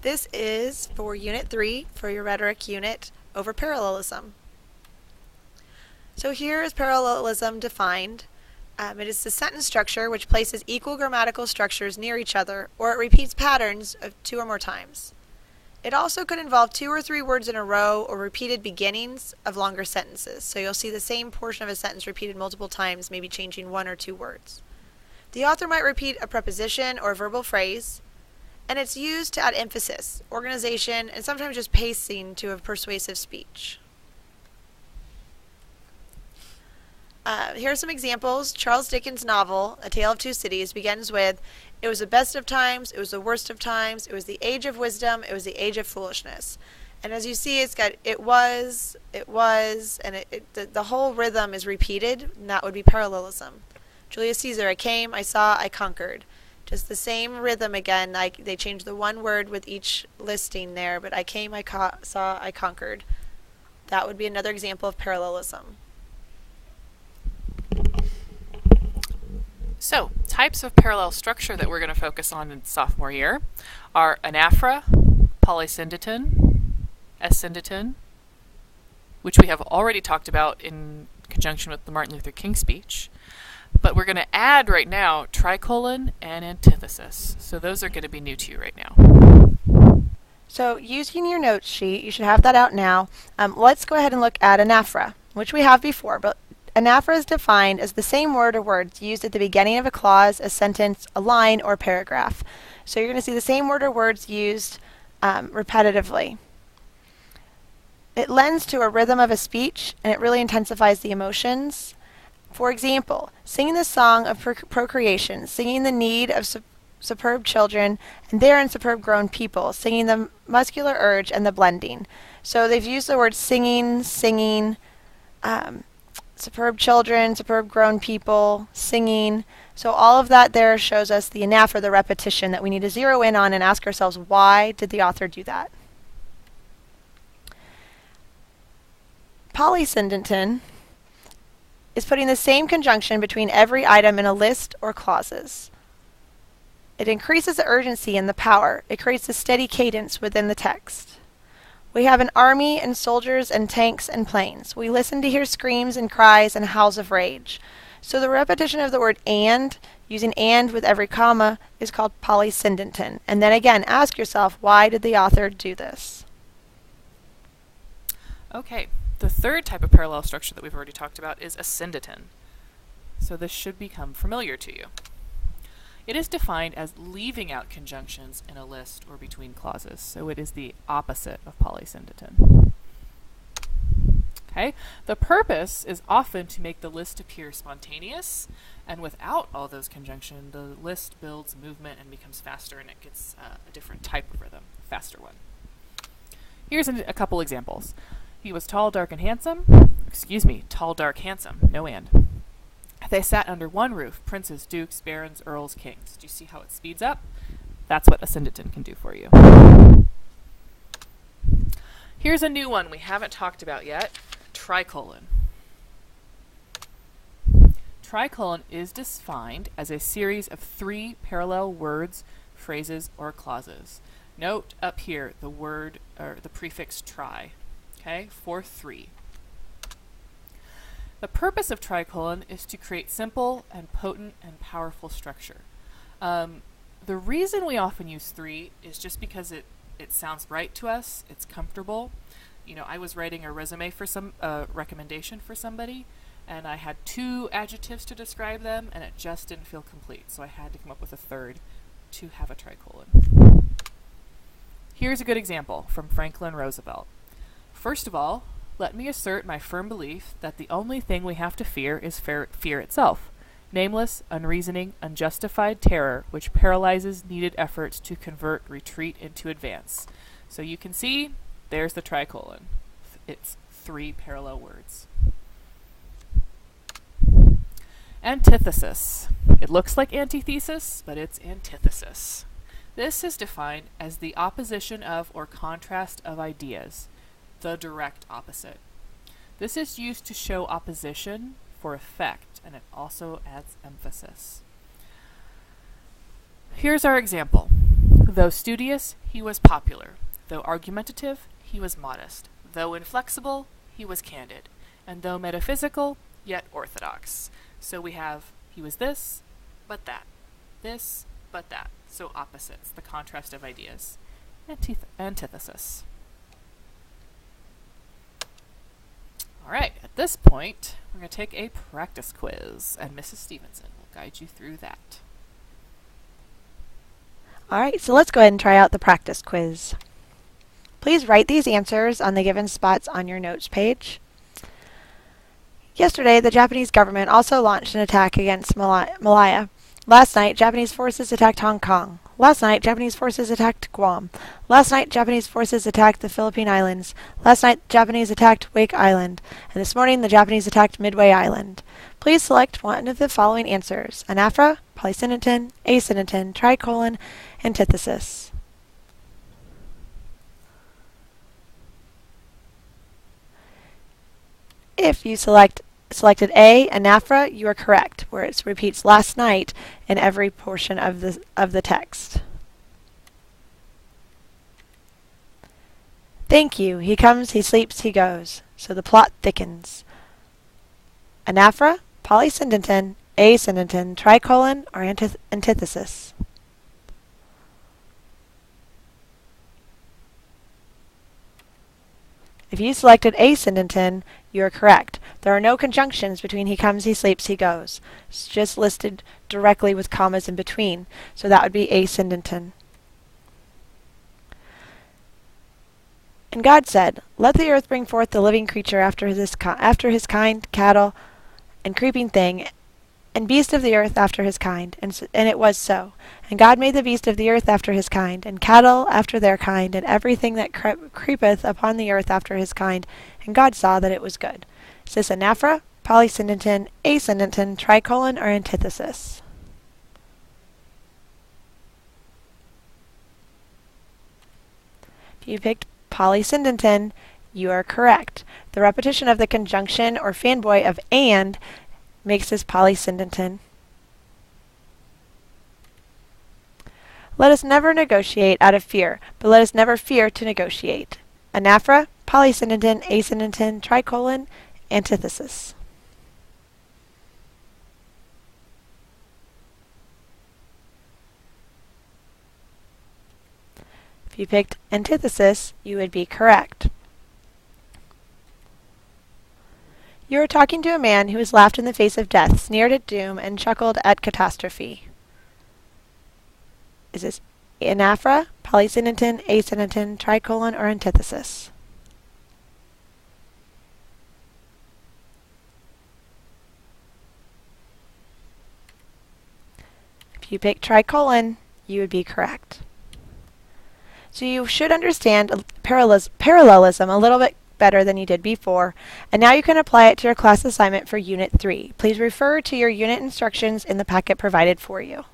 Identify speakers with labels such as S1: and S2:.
S1: This is for Unit 3 for your rhetoric unit over parallelism. So here is parallelism defined. It is the sentence structure which places equal grammatical structures near each other, or it repeats patterns of 2 or more times. It also could involve 2 or 3 words in a row or repeated beginnings of longer sentences. So you'll see the same portion of a sentence repeated multiple times, maybe changing 1 or 2 words. The author might repeat a preposition or a verbal phrase, and it's used to add emphasis, organization, and sometimes just pacing to a persuasive speech. Here are some examples. Charles Dickens' novel, A Tale of Two Cities, begins with, "It was the best of times, it was the worst of times, it was the age of wisdom, it was the age of foolishness." And as you see, it's got it was, and the whole rhythm is repeated, and that would be parallelism. Julius Caesar, I came, I saw, I conquered. Just the same rhythm again. They changed the one word with each listing there, but I came, I saw, I conquered. That would be another example of parallelism.
S2: So, types of parallel structure that we're going to focus on in sophomore year are anaphora, polysyndeton, asyndeton, which we have already talked about in conjunction with the Martin Luther King speech. But we're going to add right now tricolon and antithesis. So those are going to be new to you right now.
S1: So using your notes sheet, you should have that out now. Let's go ahead and look at anaphora, which we have before, but anaphora is defined as the same word or words used at the beginning of a clause, a sentence, a line, or a paragraph. So you're going to see the same word or words used repetitively. It lends to a rhythm of a speech, and it really intensifies the emotions. For example, singing the song of procreation, singing the need of superb children, and therein superb grown people, singing the muscular urge and the blending. So they've used the word singing, superb children, superb grown people, singing. So all of that there shows us the anaphora, the repetition that we need to zero in on and ask ourselves, why did the author do that? Polysyndeton is putting the same conjunction between every item in a list or clauses. It increases the urgency and the power. It creates a steady cadence within the text. We have an army and soldiers and tanks and planes. We listen to hear screams and cries and howls of rage. So the repetition of the word and, using and with every comma, is called polysyndeton. And then again, ask yourself, why did the author do this?
S2: Okay, the third type of parallel structure that we've already talked about is asyndeton. So this should become familiar to you. It is defined as leaving out conjunctions in a list or between clauses. So it is the opposite of polysyndeton. Okay, the purpose is often to make the list appear spontaneous, and without all those conjunctions, the list builds movement and becomes faster, and it gets a different type of rhythm, a faster one. Here's a couple examples. He was tall, dark, and handsome. Tall, dark, handsome. No and. They sat under one roof, princes, dukes, barons, earls, kings. Do you see how it speeds up? That's what asyndeton can do for you. Here's a new one we haven't talked about yet, tricolon. Tricolon is defined as a series of 3 parallel words, phrases, or clauses. Note up here the word or the prefix tri. Okay, for 3. The purpose of tricolon is to create simple and potent and powerful structure. The reason we often use 3 is just because it sounds right to us, it's comfortable. You know, I was writing a resume for some recommendation for somebody, and I had 2 adjectives to describe them, and it just didn't feel complete, so I had to come up with a third to have a tricolon. Here's a good example from Franklin Roosevelt. First of all, let me assert my firm belief that the only thing we have to fear is fear itself, nameless, unreasoning, unjustified terror which paralyzes needed efforts to convert retreat into advance. So you can see, there's the tricolon. It's 3 parallel words. Antithesis. It looks like antithesis, but it's antithesis. This is defined as the opposition of or contrast of ideas. The direct opposite. This is used to show opposition for effect, and it also adds emphasis. Here's our example. Though studious, he was popular. Though argumentative, he was modest. Though inflexible, he was candid. And though metaphysical, yet orthodox. So we have, he was this, but that. This, but that. So opposites, the contrast of ideas. Antithesis. Alright, at this point, we're going to take a practice quiz, and Mrs. Stevenson will guide you through that.
S1: Alright, so let's go ahead and try out the practice quiz. Please write these answers on the given spots on your notes page. Yesterday, the Japanese government also launched an attack against Malaya. Last night, Japanese forces attacked Hong Kong. Last night, Japanese forces attacked Guam. Last night, Japanese forces attacked the Philippine Islands. Last night, Japanese attacked Wake Island. And this morning, the Japanese attacked Midway Island. Please select one of the following answers: anaphora, polysyndeton, asyndeton, tricolon, antithesis. If you selected A, anaphora, you are correct, where it repeats last night in every portion of the text. Thank you. He comes, he sleeps, he goes. So the plot thickens. Anaphora, polysyndeton, asyndeton, tricolon, or antithesis. If you selected asyndeton, you are correct. There are no conjunctions between he comes, he sleeps, he goes. It's just listed directly with commas in between, so that would be asyndeton. And God said, "Let the earth bring forth the living creature after his kind, cattle, and creeping thing, and beast of the earth after his kind." And it was so. And God made the beast of the earth after his kind, and cattle after their kind, and everything that creepeth upon the earth after his kind. And God saw that it was good. Is this anaphora, polysyndeton, asyndeton, tricolon, or antithesis? If you picked polysyndeton, you are correct. The repetition of the conjunction or fanboy of and makes this polysyndeton. Let us never negotiate out of fear, but let us never fear to negotiate. Anaphora, polysyndeton, asyndeton, tricolon, antithesis. If you picked antithesis, you would be correct. You are talking to a man who has laughed in the face of death, sneered at doom, and chuckled at catastrophe. Is this anaphora, polysyndeton, asyndeton, tricolon, or antithesis? If you pick tricolon, you would be correct. So you should understand parallelism a little bit better than you did before, and now you can apply it to your class assignment for Unit 3. Please refer to your unit instructions in the packet provided for you.